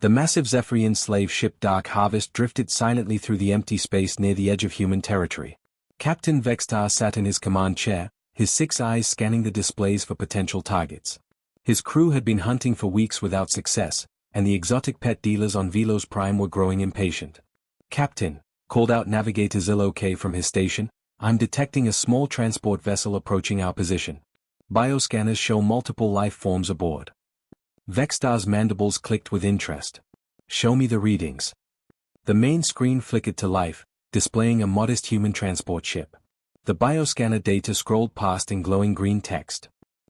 The massive Zephyrian slave ship Dark Harvest drifted silently through the empty space near the edge of human territory. Captain Vextar sat in his command chair, his 6 eyes scanning the displays for potential targets. His crew had been hunting for weeks without success, and the exotic pet dealers on Velos Prime were growing impatient. "Captain," called out Navigator Zilok from his station, "I'm detecting a small transport vessel approaching our position. Bioscanners show multiple life forms aboard." Vextar's mandibles clicked with interest. "Show me the readings." The main screen flickered to life, displaying a modest human transport ship. The bioscanner data scrolled past in glowing green text.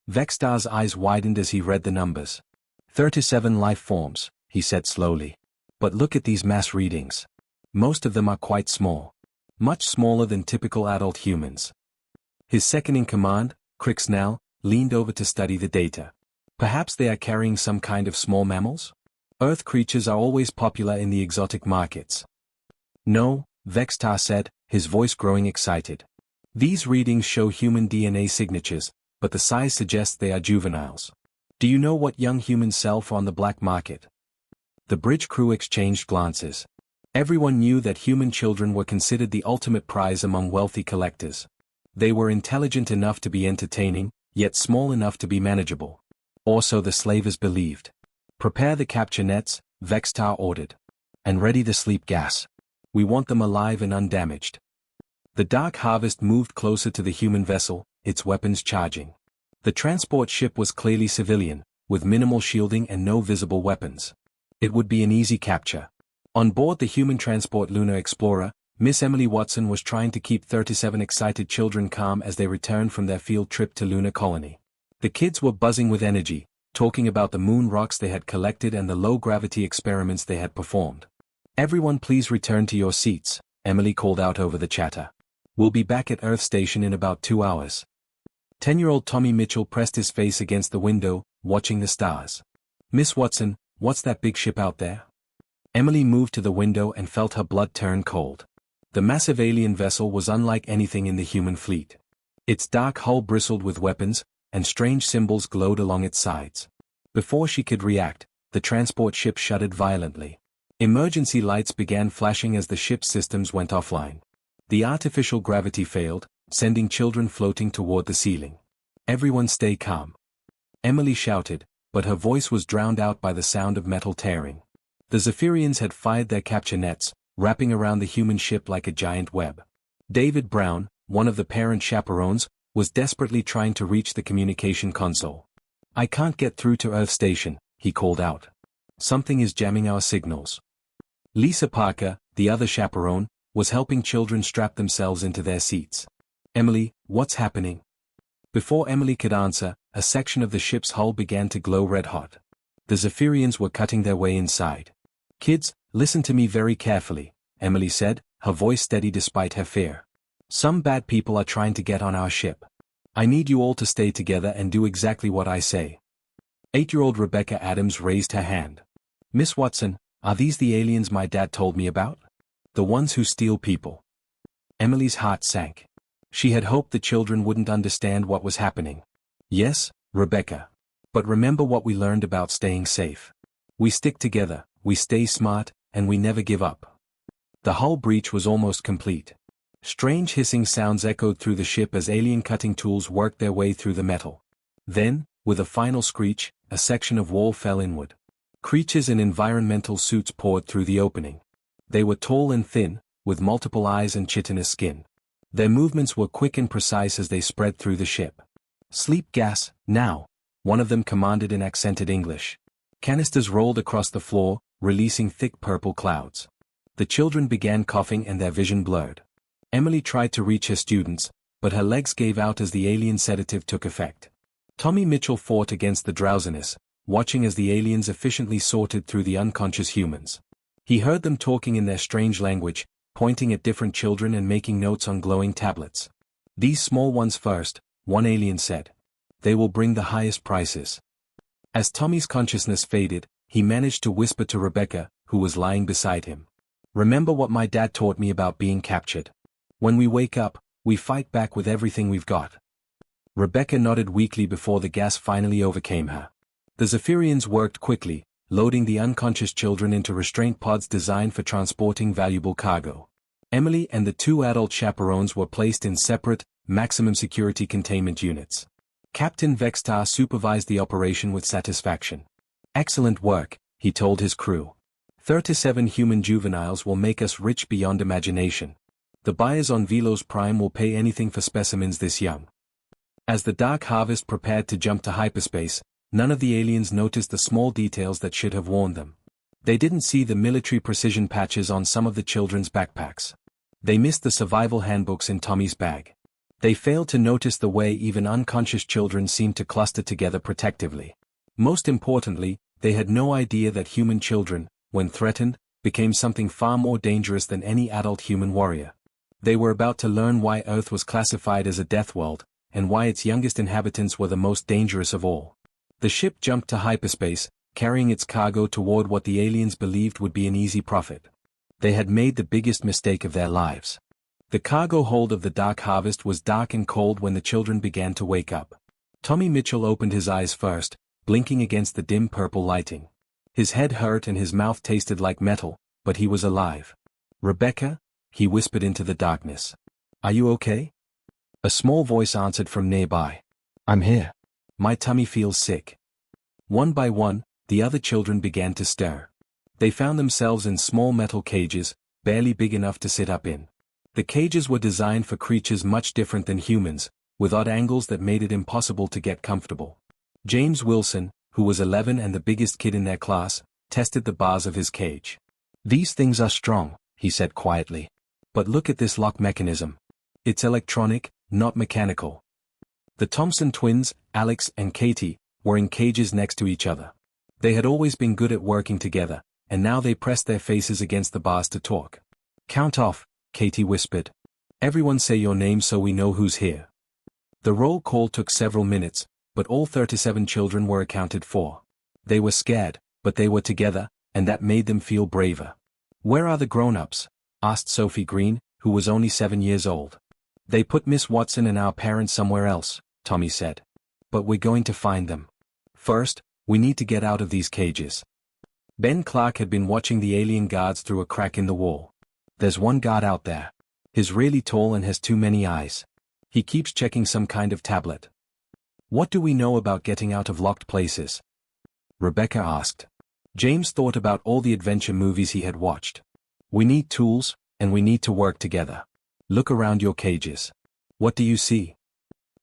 Vextar's eyes widened as he read the numbers. 37 life forms, he said slowly. "But look at these mass readings. Most of them are quite small. Much smaller than typical adult humans." His second-in-command, Crixnell, leaned over to study the data. "Perhaps they are carrying some kind of small mammals? Earth creatures are always popular in the exotic markets." "No," Vextar said, his voice growing excited. "These readings show human DNA signatures, but the size suggests they are juveniles. Do you know what young humans sell for on the black market?" The bridge crew exchanged glances. Everyone knew that human children were considered the ultimate prize among wealthy collectors. They were intelligent enough to be entertaining, yet small enough to be manageable. Or so the slavers believed. "Prepare the capture nets," Vextar ordered. "And ready the sleep gas. We want them alive and undamaged." The Dark Harvest moved closer to the human vessel, its weapons charging. The transport ship was clearly civilian, with minimal shielding and no visible weapons. It would be an easy capture. On board the human transport Lunar Explorer, Miss Emily Watson was trying to keep 37 excited children calm as they returned from their field trip to Lunar Colony. The kids were buzzing with energy, talking about the moon rocks they had collected and the low-gravity experiments they had performed. "Everyone please return to your seats," Emily called out over the chatter. "We'll be back at Earth Station in about 2 hours." 10-year-old Tommy Mitchell pressed his face against the window, watching the stars. "Miss Watson, what's that big ship out there?" Emily moved to the window and felt her blood turn cold. The massive alien vessel was unlike anything in the human fleet. Its dark hull bristled with weapons, and strange symbols glowed along its sides. Before she could react, the transport ship shuddered violently. Emergency lights began flashing as the ship's systems went offline. The artificial gravity failed, sending children floating toward the ceiling. "Everyone stay calm," Emily shouted, but her voice was drowned out by the sound of metal tearing. The Zephyrians had fired their capture nets, wrapping around the human ship like a giant web. David Brown, one of the parent chaperones, was desperately trying to reach the communication console. "I can't get through to Earth Station," he called out. "Something is jamming our signals." Lisa Parker, the other chaperone, was helping children strap themselves into their seats. "Emily, what's happening?" Before Emily could answer, a section of the ship's hull began to glow red-hot. The Zephyrians were cutting their way inside. "Kids, listen to me very carefully," Emily said, her voice steady despite her fear. "Some bad people are trying to get on our ship. I need you all to stay together and do exactly what I say." 8-year-old Rebecca Adams raised her hand. "Miss Watson, are these the aliens my dad told me about? The ones who steal people?" Emily's heart sank. She had hoped the children wouldn't understand what was happening. "Yes, Rebecca. But remember what we learned about staying safe. We stick together, we stay smart, and we never give up." The hull breach was almost complete. Strange hissing sounds echoed through the ship as alien cutting tools worked their way through the metal. Then, with a final screech, a section of wall fell inward. Creatures in environmental suits poured through the opening. They were tall and thin, with multiple eyes and chitinous skin. Their movements were quick and precise as they spread through the ship. "Sleep gas, now," one of them commanded in accented English. Canisters rolled across the floor, releasing thick purple clouds. The children began coughing and their vision blurred. Emily tried to reach her students, but her legs gave out as the alien sedative took effect. Tommy Mitchell fought against the drowsiness, watching as the aliens efficiently sorted through the unconscious humans. He heard them talking in their strange language, pointing at different children and making notes on glowing tablets. "These small ones first," one alien said. "They will bring the highest prices." As Tommy's consciousness faded, he managed to whisper to Rebecca, who was lying beside him. "Remember what my dad taught me about being captured. When we wake up, we fight back with everything we've got." Rebecca nodded weakly before the gas finally overcame her. The Zephyrians worked quickly, loading the unconscious children into restraint pods designed for transporting valuable cargo. Emily and the two adult chaperones were placed in separate, maximum security containment units. Captain Vextar supervised the operation with satisfaction. "Excellent work," he told his crew. 37 human juveniles will make us rich beyond imagination. The buyers on Velos Prime will pay anything for specimens this young. As the Dark Harvest prepared to jump to hyperspace, none of the aliens noticed the small details that should have warned them. They didn't see the military precision patches on some of the children's backpacks. They missed the survival handbooks in Tommy's bag. They failed to notice the way even unconscious children seemed to cluster together protectively. Most importantly, they had no idea that human children, when threatened, became something far more dangerous than any adult human warrior. They were about to learn why Earth was classified as a death world, and why its youngest inhabitants were the most dangerous of all. The ship jumped to hyperspace, carrying its cargo toward what the aliens believed would be an easy profit. They had made the biggest mistake of their lives. The cargo hold of the Dark Harvest was dark and cold when the children began to wake up. Tommy Mitchell opened his eyes first, blinking against the dim purple lighting. His head hurt and his mouth tasted like metal, but he was alive. "Rebecca?" he whispered into the darkness. "Are you okay?" A small voice answered from nearby. "I'm here. My tummy feels sick." One by one, the other children began to stir. They found themselves in small metal cages, barely big enough to sit up in. The cages were designed for creatures much different than humans, with odd angles that made it impossible to get comfortable. James Wilson, who was 11 and the biggest kid in their class, tested the bars of his cage. "These things are strong," he said quietly. "But look at this lock mechanism. It's electronic, not mechanical." The Thompson twins, Alex and Katie, were in cages next to each other. They had always been good at working together, and now they pressed their faces against the bars to talk. "Count off," Katie whispered. "Everyone say your name so we know who's here." The roll call took several minutes, but all 37 children were accounted for. They were scared, but they were together, and that made them feel braver. "Where are the grown-ups?" asked Sophie Green, who was only 7 years old. "They put Miss Watson and our parents somewhere else," Tommy said. "But we're going to find them. First, we need to get out of these cages." Ben Clark had been watching the alien guards through a crack in the wall. "There's one guard out there. He's really tall and has too many eyes. He keeps checking some kind of tablet." "What do we know about getting out of locked places?" Rebecca asked. James thought about all the adventure movies he had watched. "We need tools, and we need to work together. Look around your cages. What do you see?"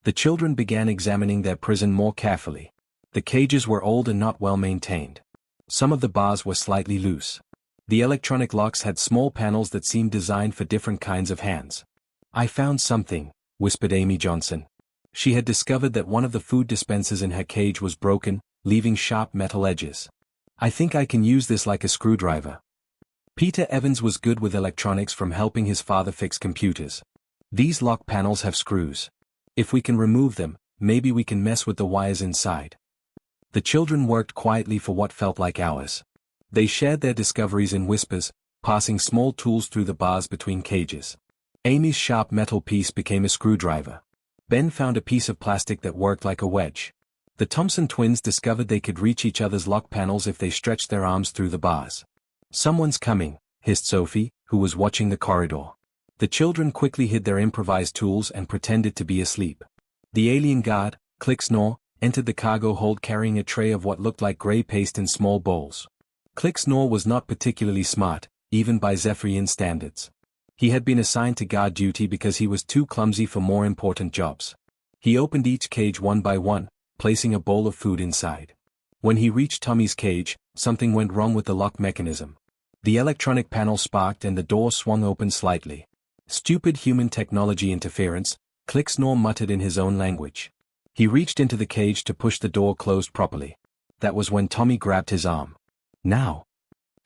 The children began examining their prison more carefully. The cages were old and not well maintained. Some of the bars were slightly loose. The electronic locks had small panels that seemed designed for different kinds of hands. "I found something," whispered Amy Johnson. She had discovered that one of the food dispensers in her cage was broken, leaving sharp metal edges. "I think I can use this like a screwdriver." Peter Evans was good with electronics from helping his father fix computers. "These lock panels have screws. If we can remove them, maybe we can mess with the wires inside." The children worked quietly for what felt like hours. They shared their discoveries in whispers, passing small tools through the bars between cages. Amy's sharp metal piece became a screwdriver. Ben found a piece of plastic that worked like a wedge. The Thompson twins discovered they could reach each other's lock panels if they stretched their arms through the bars. "Someone's coming," hissed Sophie, who was watching the corridor. The children quickly hid their improvised tools and pretended to be asleep. The alien guard, Clicksnore, entered the cargo hold carrying a tray of what looked like gray paste in small bowls. Clicksnore was not particularly smart, even by Zephyrian standards. He had been assigned to guard duty because he was too clumsy for more important jobs. He opened each cage one by one, placing a bowl of food inside. When he reached Tommy's cage, something went wrong with the lock mechanism. The electronic panel sparked and the door swung open slightly. "Stupid human technology interference," Clicksnore muttered in his own language. He reached into the cage to push the door closed properly. That was when Tommy grabbed his arm. "Now!"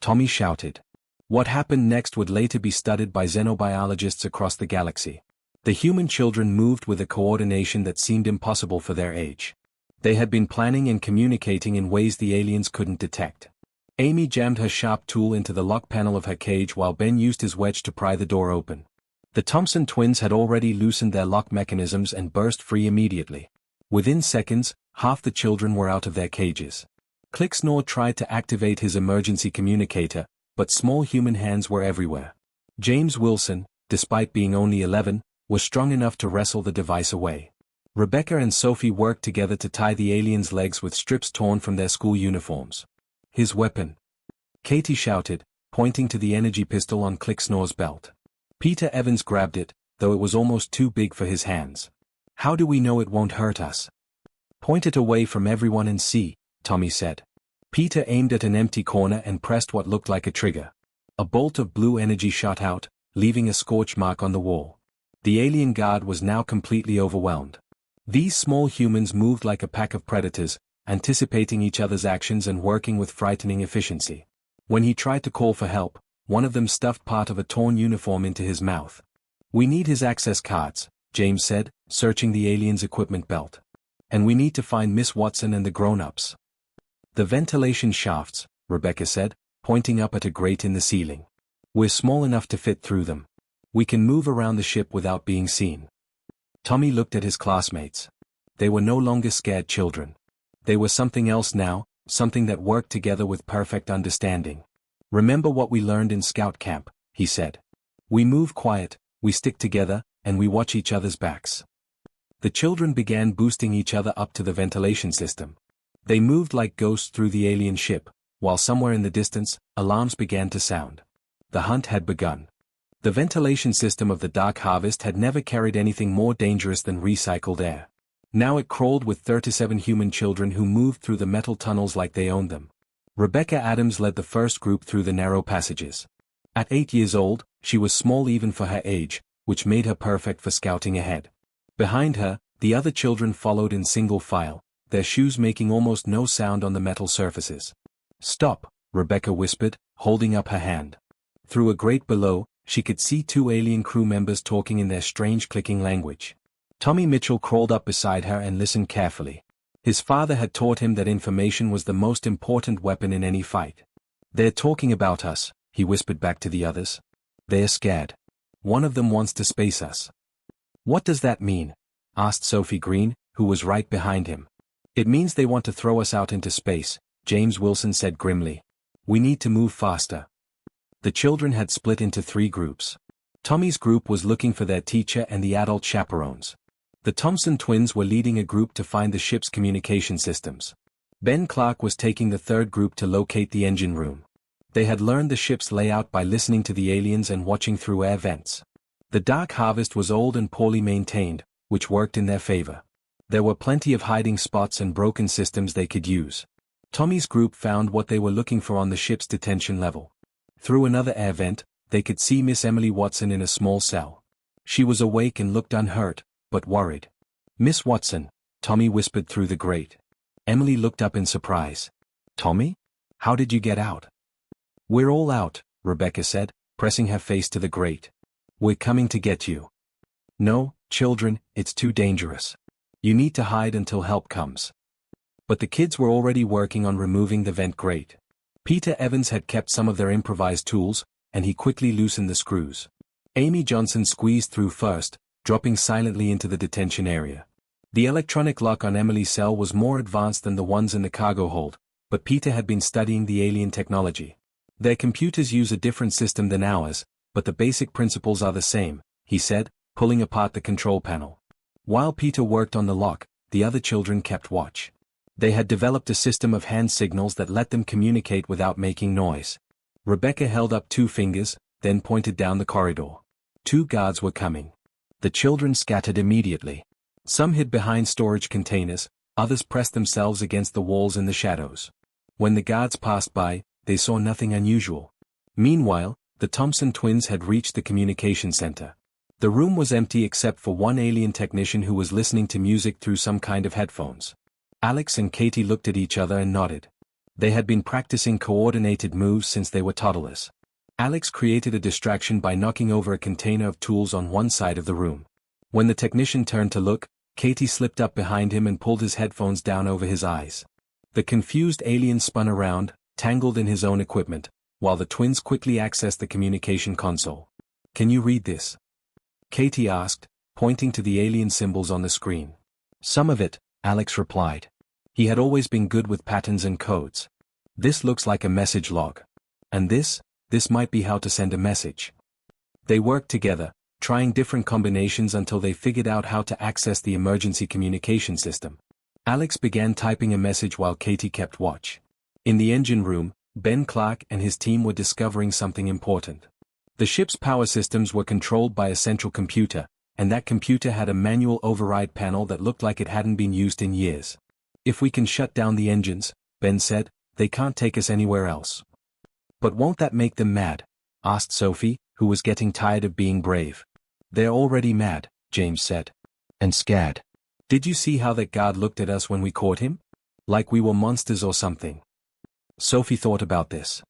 Tommy shouted. What happened next would later be studied by xenobiologists across the galaxy. The human children moved with a coordination that seemed impossible for their age. They had been planning and communicating in ways the aliens couldn't detect. Amy jammed her sharp tool into the lock panel of her cage while Ben used his wedge to pry the door open. The Thompson twins had already loosened their lock mechanisms and burst free immediately. Within seconds, half the children were out of their cages. Clicksnore tried to activate his emergency communicator, but small human hands were everywhere. James Wilson, despite being only 11, was strong enough to wrestle the device away. Rebecca and Sophie worked together to tie the alien's legs with strips torn from their school uniforms. His weapon, Katie shouted, pointing to the energy pistol on Clicksnore's belt. Peter Evans grabbed it, though it was almost too big for his hands. How do we know it won't hurt us? Point it away from everyone and see, Tommy said. Peter aimed at an empty corner and pressed what looked like a trigger. A bolt of blue energy shot out, leaving a scorch mark on the wall. The alien guard was now completely overwhelmed. These small humans moved like a pack of predators, anticipating each other's actions and working with frightening efficiency. When he tried to call for help, one of them stuffed part of a torn uniform into his mouth. We need his access cards, James said, searching the alien's equipment belt. And we need to find Miss Watson and the grown-ups. The ventilation shafts, Rebecca said, pointing up at a grate in the ceiling. We're small enough to fit through them. We can move around the ship without being seen. Tommy looked at his classmates. They were no longer scared children. They were something else now, something that worked together with perfect understanding. Remember what we learned in scout camp, he said. We move quiet, we stick together, and we watch each other's backs. The children began boosting each other up to the ventilation system. They moved like ghosts through the alien ship, while somewhere in the distance, alarms began to sound. The hunt had begun. The ventilation system of the Dark Harvest had never carried anything more dangerous than recycled air. Now it crawled with 37 human children who moved through the metal tunnels like they owned them. Rebecca Adams led the first group through the narrow passages. At 8 years old, she was small even for her age, which made her perfect for scouting ahead. Behind her, the other children followed in single file, their shoes making almost no sound on the metal surfaces. Stop, Rebecca whispered, holding up her hand. Through a grate below, she could see 2 alien crew members talking in their strange clicking language. Tommy Mitchell crawled up beside her and listened carefully. His father had taught him that information was the most important weapon in any fight. They're talking about us, he whispered back to the others. They're scared. One of them wants to space us. What does that mean? Asked Sophie Green, who was right behind him. It means they want to throw us out into space, James Wilson said grimly. We need to move faster. The children had split into 3 groups. Tommy's group was looking for their teacher and the adult chaperones. The Thompson twins were leading a group to find the ship's communication systems. Ben Clark was taking the 3rd group to locate the engine room. They had learned the ship's layout by listening to the aliens and watching through air vents. The Dark Harvest was old and poorly maintained, which worked in their favor. There were plenty of hiding spots and broken systems they could use. Tommy's group found what they were looking for on the ship's detention level. Through another air vent, they could see Miss Emily Watson in a small cell. She was awake and looked unhurt, but worried. Miss Watson, Tommy whispered through the grate. Emily looked up in surprise. Tommy? How did you get out? We're all out, Rebecca said, pressing her face to the grate. We're coming to get you. No, children, it's too dangerous. You need to hide until help comes. But the kids were already working on removing the vent grate. Peter Evans had kept some of their improvised tools, and he quickly loosened the screws. Amy Johnson squeezed through first, dropping silently into the detention area. The electronic lock on Emily's cell was more advanced than the ones in the cargo hold, but Peter had been studying the alien technology. Their computers use a different system than ours, but the basic principles are the same, he said, pulling apart the control panel. While Peter worked on the lock, the other children kept watch. They had developed a system of hand signals that let them communicate without making noise. Rebecca held up 2 fingers, then pointed down the corridor. 2 guards were coming. The children scattered immediately. Some hid behind storage containers, others pressed themselves against the walls in the shadows. When the guards passed by, they saw nothing unusual. Meanwhile, the Thompson twins had reached the communication center. The room was empty except for one alien technician who was listening to music through some kind of headphones. Alex and Katie looked at each other and nodded. They had been practicing coordinated moves since they were toddlers. Alex created a distraction by knocking over a container of tools on one side of the room. When the technician turned to look, Katie slipped up behind him and pulled his headphones down over his eyes. The confused alien spun around, tangled in his own equipment, while the twins quickly accessed the communication console. Can you read this? Katie asked, pointing to the alien symbols on the screen. Some of it, Alex replied. He had always been good with patterns and codes. This looks like a message log. And this might be how to send a message. They worked together, trying different combinations until they figured out how to access the emergency communication system. Alex began typing a message while Katie kept watch. In the engine room, Ben Clark and his team were discovering something important. The ship's power systems were controlled by a central computer, and that computer had a manual override panel that looked like it hadn't been used in years. If we can shut down the engines, Ben said, they can't take us anywhere else. But won't that make them mad? Asked Sophie, who was getting tired of being brave. They're already mad, James said. And scared. Did you see how that guard looked at us when we caught him? Like we were monsters or something. Sophie thought about this.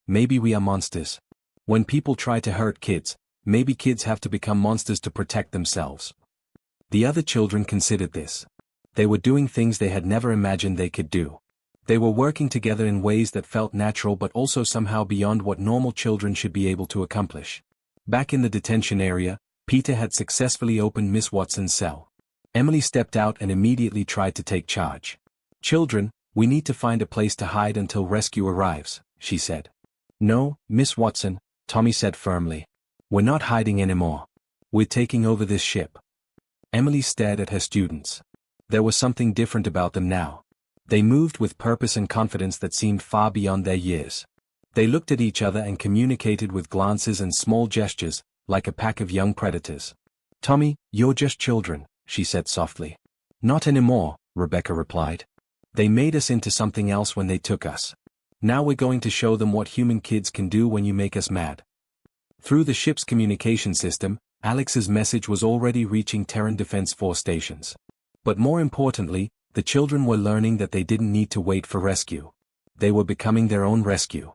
Maybe we are monsters. When people try to hurt kids, maybe kids have to become monsters to protect themselves. The other children considered this. They were doing things they had never imagined they could do. They were working together in ways that felt natural but also somehow beyond what normal children should be able to accomplish. Back in the detention area, Peter had successfully opened Miss Watson's cell. Emily stepped out and immediately tried to take charge. Children, we need to find a place to hide until rescue arrives, she said. No, Miss Watson, Tommy said firmly. We're not hiding anymore. We're taking over this ship. Emily stared at her students. There was something different about them now. They moved with purpose and confidence that seemed far beyond their years. They looked at each other and communicated with glances and small gestures, like a pack of young predators. Tommy, you're just children, she said softly. Not anymore, Rebecca replied. They made us into something else when they took us. Now we're going to show them what human kids can do when you make us mad. Through the ship's communication system, Alex's message was already reaching Terran Defense Force stations. But more importantly, the children were learning that they didn't need to wait for rescue. They were becoming their own rescue.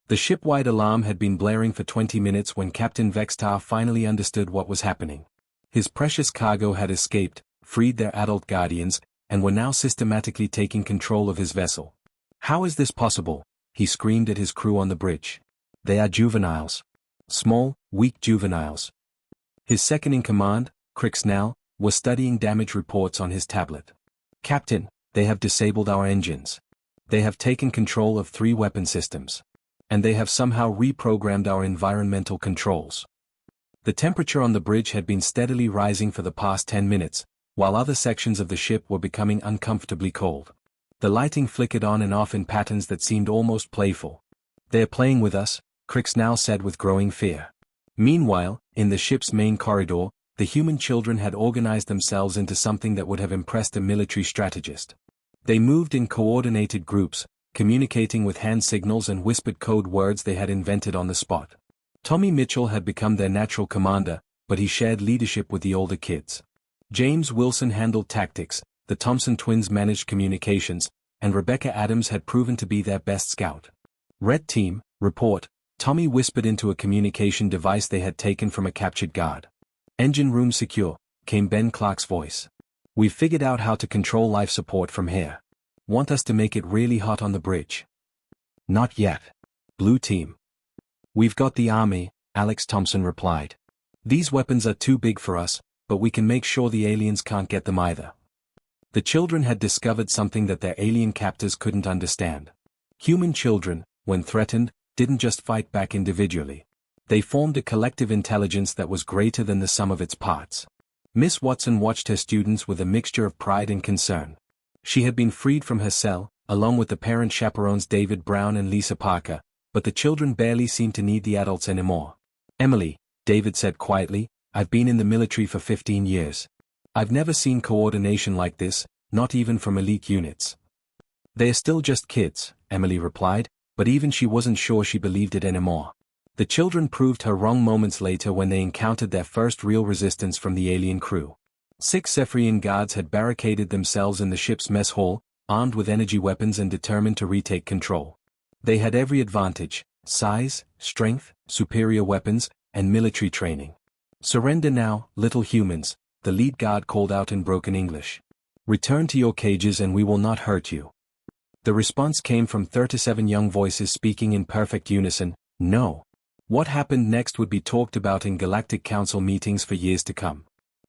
The ship-wide alarm had been blaring for 20 minutes when Captain Vextar finally understood what was happening. His precious cargo had escaped, freed their adult guardians, and were now systematically taking control of his vessel. How is this possible? He screamed at his crew on the bridge. They are juveniles. Small, weak juveniles. His second-in-command, Crixnell, was studying damage reports on his tablet. Captain, they have disabled our engines. They have taken control of 3 weapon systems. And they have somehow reprogrammed our environmental controls. The temperature on the bridge had been steadily rising for the past 10 minutes, while other sections of the ship were becoming uncomfortably cold. The lighting flickered on and off in patterns that seemed almost playful. They're playing with us, Crixnell said with growing fear. Meanwhile, in the ship's main corridor, the human children had organized themselves into something that would have impressed a military strategist. They moved in coordinated groups, communicating with hand signals and whispered code words they had invented on the spot. Tommy Mitchell had become their natural commander, but he shared leadership with the older kids. James Wilson handled tactics, the Thompson twins managed communications, and Rebecca Adams had proven to be their best scout. Red Team, report, Tommy whispered into a communication device they had taken from a captured guard. Engine room secure, came Ben Clark's voice. We've figured out how to control life support from here. Want us to make it really hot on the bridge? Not yet. Blue Team. We've got the army, Alex Thompson replied. These weapons are too big for us, but we can make sure the aliens can't get them either. The children had discovered something that their alien captors couldn't understand. Human children, when threatened, didn't just fight back individually. They formed a collective intelligence that was greater than the sum of its parts. Miss Watson watched her students with a mixture of pride and concern. She had been freed from her cell, along with the parent chaperones David Brown and Lisa Parker, but the children barely seemed to need the adults anymore. Emily, David said quietly, I've been in the military for 15 years. I've never seen coordination like this, not even from elite units. They're still just kids, Emily replied, but even she wasn't sure she believed it anymore. The children proved her wrong moments later when they encountered their first real resistance from the alien crew. 6 Zephyrian guards had barricaded themselves in the ship's mess hall, armed with energy weapons and determined to retake control. They had every advantage: size, strength, superior weapons, and military training. Surrender now, little humans, the lead guard called out in broken English. Return to your cages and we will not hurt you. The response came from 37 young voices speaking in perfect unison, no. What happened next would be talked about in Galactic Council meetings for years to come.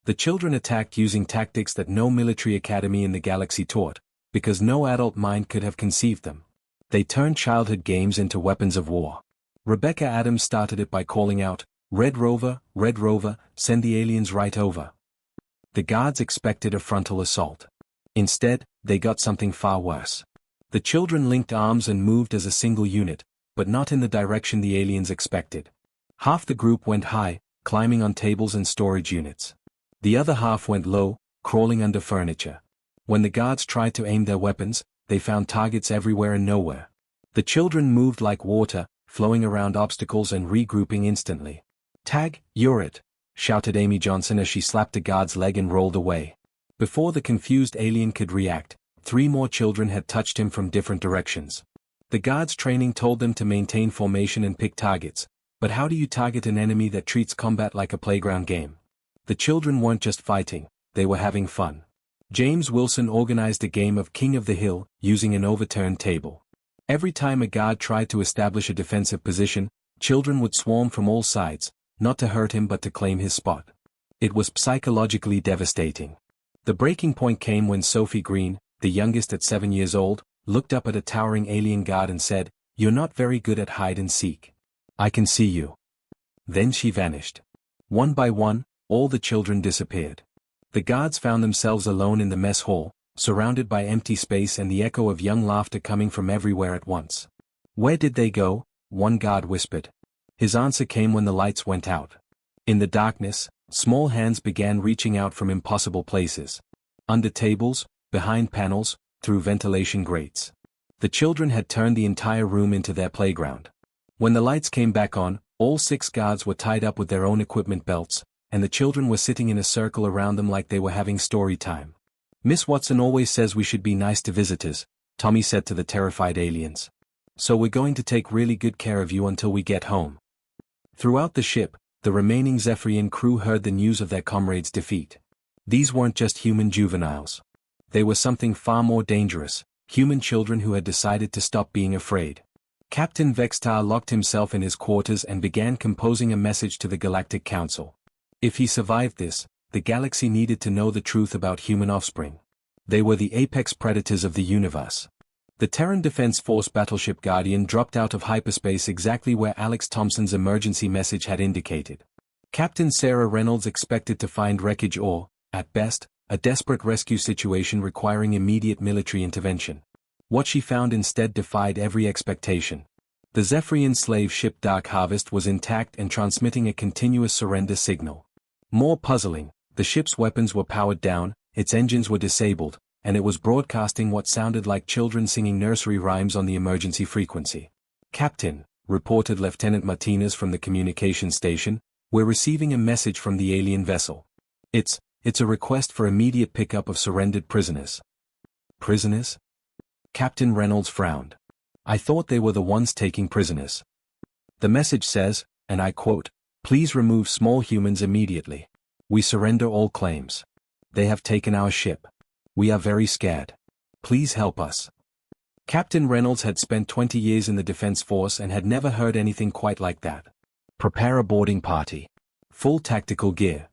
The children attacked using tactics that no military academy in the galaxy taught, because no adult mind could have conceived them. They turned childhood games into weapons of war. Rebecca Adams started it by calling out, Red Rover, send the aliens right over." The guards expected a frontal assault. Instead, they got something far worse. The children linked arms and moved as a single unit, but not in the direction the aliens expected. Half the group went high, climbing on tables and storage units. The other half went low, crawling under furniture. When the guards tried to aim their weapons, they found targets everywhere and nowhere. The children moved like water, flowing around obstacles and regrouping instantly. "Tag, you're it," shouted Amy Johnson as she slapped a guard's leg and rolled away. Before the confused alien could react, 3 more children had touched him from different directions. The guard's training told them to maintain formation and pick targets, but how do you target an enemy that treats combat like a playground game? The children weren't just fighting, they were having fun. James Wilson organized a game of King of the Hill, using an overturned table. Every time a guard tried to establish a defensive position, children would swarm from all sides, not to hurt him but to claim his spot. It was psychologically devastating. The breaking point came when Sophie Green, the youngest at 7 years old, looked up at a towering alien guard and said, "You're not very good at hide and seek. I can see you." Then she vanished. One by one, all the children disappeared. The guards found themselves alone in the mess hall, surrounded by empty space and the echo of young laughter coming from everywhere at once. "Where did they go?" one guard whispered. His answer came when the lights went out. In the darkness, small hands began reaching out from impossible places. Under tables, behind panels, through ventilation grates. The children had turned the entire room into their playground. When the lights came back on, all 6 guards were tied up with their own equipment belts, and the children were sitting in a circle around them like they were having story time. "Miss Watson always says we should be nice to visitors," Tommy said to the terrified aliens. "So we're going to take really good care of you until we get home." Throughout the ship, the remaining Zephyrian crew heard the news of their comrades' defeat. These weren't just human juveniles. They were something far more dangerous, human children who had decided to stop being afraid. Captain Vextar locked himself in his quarters and began composing a message to the Galactic Council. If he survived this, the galaxy needed to know the truth about human offspring. They were the apex predators of the universe. The Terran Defense Force battleship Guardian dropped out of hyperspace exactly where Alex Thompson's emergency message had indicated. Captain Sarah Reynolds expected to find wreckage or, at best, a desperate rescue situation requiring immediate military intervention. What she found instead defied every expectation. The Zephyrian slave ship Dark Harvest was intact and transmitting a continuous surrender signal. More puzzling, the ship's weapons were powered down, its engines were disabled, and it was broadcasting what sounded like children singing nursery rhymes on the emergency frequency. "Captain," reported Lieutenant Martinez from the communication station, "we're receiving a message from the alien vessel. It's a request for immediate pickup of surrendered prisoners." "Prisoners?" Captain Reynolds frowned. "I thought they were the ones taking prisoners. The message says, and I quote, 'Please remove small humans immediately. We surrender all claims. They have taken our ship. We are very scared. Please help us.'" Captain Reynolds had spent 20 years in the Defense Force and had never heard anything quite like that. Prepare a boarding party. Full tactical gear.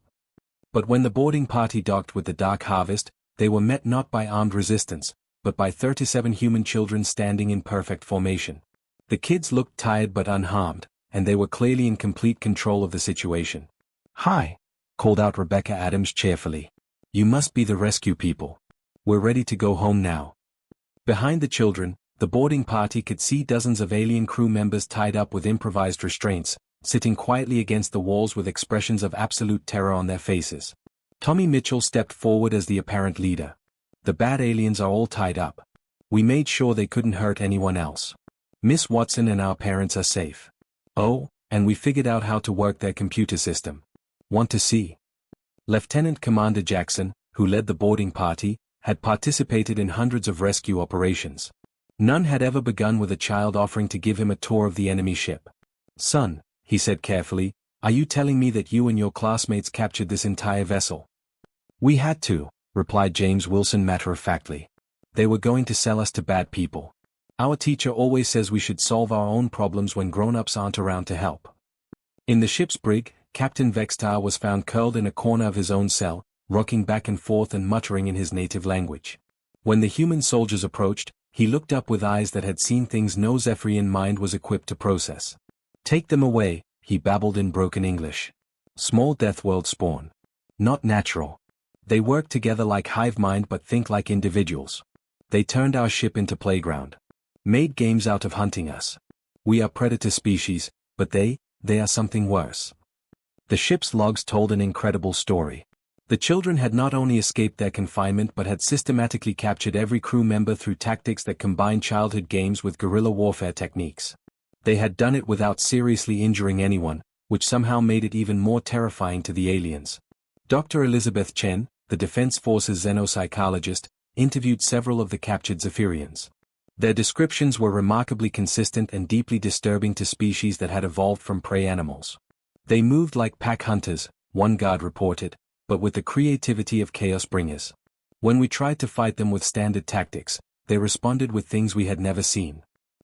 But when the boarding party docked with the Dark Harvest, they were met not by armed resistance, but by 37 human children standing in perfect formation. The kids looked tired but unharmed, and they were clearly in complete control of the situation. "Hi," called out Rebecca Adams cheerfully. "You must be the rescue people. We're ready to go home now." Behind the children, the boarding party could see dozens of alien crew members tied up with improvised restraints, sitting quietly against the walls with expressions of absolute terror on their faces. Tommy Mitchell stepped forward as the apparent leader. "The bad aliens are all tied up. We made sure they couldn't hurt anyone else. Miss Watson and our parents are safe. Oh, and we figured out how to work their computer system. Want to see?" Lieutenant Commander Jackson, who led the boarding party, had participated in hundreds of rescue operations. None had ever begun with a child offering to give him a tour of the enemy ship. "Son," he said carefully, "are you telling me that you and your classmates captured this entire vessel?" "We had to," replied James Wilson matter-of-factly. "They were going to sell us to bad people. Our teacher always says we should solve our own problems when grown-ups aren't around to help." In the ship's brig, Captain Vextar was found curled in a corner of his own cell, rocking back and forth and muttering in his native language. When the human soldiers approached, he looked up with eyes that had seen things no Zephyrian mind was equipped to process. "Take them away," he babbled in broken English. "Small Deathworld spawn. Not natural. They work together like hive mind but think like individuals. They turned our ship into playground. Made games out of hunting us. We are predator species, but they are something worse." The ship's logs told an incredible story. The children had not only escaped their confinement but had systematically captured every crew member through tactics that combined childhood games with guerrilla warfare techniques. They had done it without seriously injuring anyone, which somehow made it even more terrifying to the aliens. Dr. Elizabeth Chen, the Defense Forces xenopsychologist, interviewed several of the captured Zephyrians. Their descriptions were remarkably consistent and deeply disturbing to species that had evolved from prey animals. "They moved like pack hunters," one guard reported, "but with the creativity of chaos bringers. When we tried to fight them with standard tactics, they responded with things we had never seen.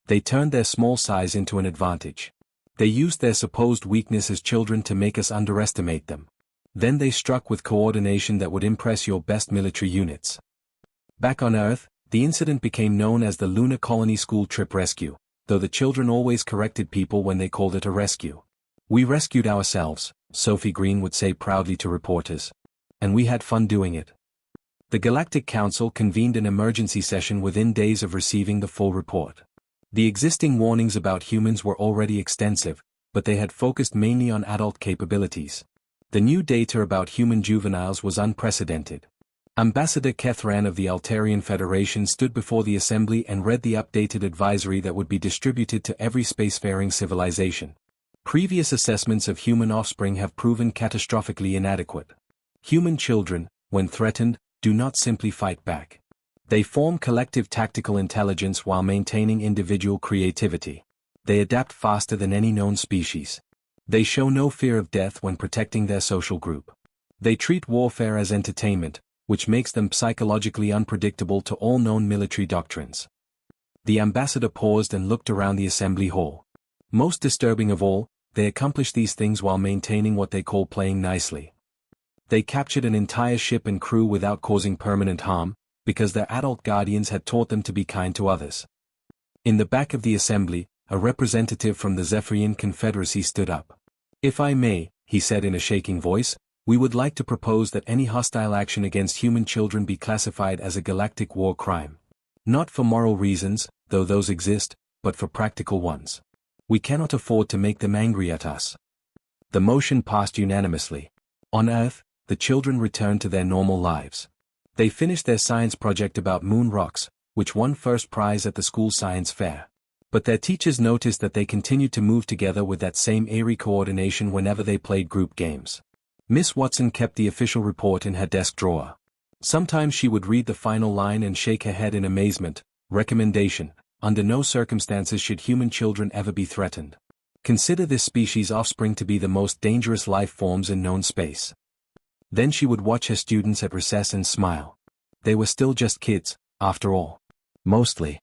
They turned their small size into an advantage. They used their supposed weakness as children to make us underestimate them. Then they struck with coordination that would impress your best military units." Back on Earth, the incident became known as the Lunar Colony School Trip Rescue, though the children always corrected people when they called it a rescue. "We rescued ourselves," Sophie Green would say proudly to reporters. "And we had fun doing it." The Galactic Council convened an emergency session within days of receiving the full report. The existing warnings about humans were already extensive, but they had focused mainly on adult capabilities. The new data about human juveniles was unprecedented. Ambassador Kethran of the Altarian Federation stood before the assembly and read the updated advisory that would be distributed to every spacefaring civilization. Previous assessments of human offspring have proven catastrophically inadequate. Human children, when threatened, do not simply fight back. They form collective tactical intelligence while maintaining individual creativity. They adapt faster than any known species. They show no fear of death when protecting their social group. They treat warfare as entertainment, which makes them psychologically unpredictable to all known military doctrines. The ambassador paused and looked around the assembly hall. Most disturbing of all, they accomplish these things while maintaining what they call playing nicely. They captured an entire ship and crew without causing permanent harm, because their adult guardians had taught them to be kind to others. In the back of the assembly, a representative from the Zephyrian Confederacy stood up. "If I may," he said in a shaking voice, "we would like to propose that any hostile action against human children be classified as a galactic war crime. Not for moral reasons, though those exist, but for practical ones. We cannot afford to make them angry at us." The motion passed unanimously. On Earth, the children returned to their normal lives. They finished their science project about moon rocks, which won first prize at the school science fair. But their teachers noticed that they continued to move together with that same airy coordination whenever they played group games. Miss Watson kept the official report in her desk drawer. Sometimes she would read the final line and shake her head in amazement. Recommendation: under no circumstances should human children ever be threatened. Consider this species' offspring to be the most dangerous life forms in known space. Then she would watch her students at recess and smile. They were still just kids, after all. Mostly.